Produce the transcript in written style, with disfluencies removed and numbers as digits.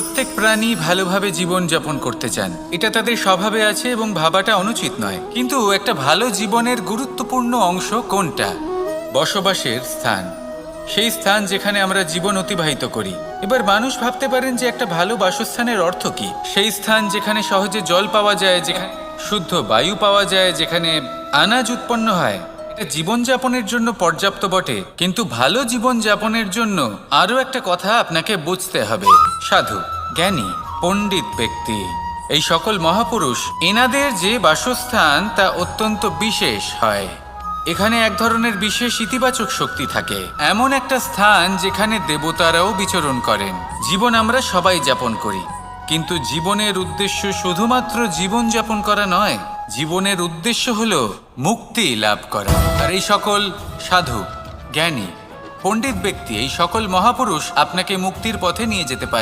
প্রত্যেক প্রাণী ভালোভাবে জীবন যাপন করতে চান, এটা তাদের স্বভাবে আছে এবং ভাবাটা অনুচিত নয়। কিন্তু একটা ভালো জীবনের গুরুত্বপূর্ণ অংশ কোনটা? বসবাসের স্থান, সেই স্থান যেখানে আমরা জীবন অতিবাহিত করি। এবার মানুষ ভাবতে পারেন যে একটা ভালো বাসস্থানের অর্থ কি? সেই স্থান যেখানে সহজে জল পাওয়া যায়, যেখানে শুদ্ধ বায়ু পাওয়া যায়, যেখানে আনাজ উৎপন্ন হয়। এটা জীবনযাপনের জন্য পর্যাপ্ত বটে, কিন্তু ভালো জীবনযাপনের জন্য আরও একটা কথা আপনাকে বুঝতে হবে। সাধু, জ্ঞানী, পণ্ডিত ব্যক্তি, এই সকল মহাপুরুষ, এনাদের যে বাসস্থান তা অত্যন্ত বিশেষ হয়। এখানে এক ধরনের বিশেষ ইতিবাচক শক্তি থাকে, এমন একটা স্থান যেখানে দেবতারাও বিচরণ করেন। জীবন আমরা সবাই যাপন করি, কিন্তু জীবনের উদ্দেশ্য শুধুমাত্র জীবন যাপন করা নয়। জীবনের উদ্দেশ্য হলো মুক্তি লাভ করা। আর এই সকল সাধু, জ্ঞানী, পণ্ডিত ব্যক্তি, এই সকল মহাপুরুষ আপনাকে মুক্তির পথে নিয়ে যেতে পারে।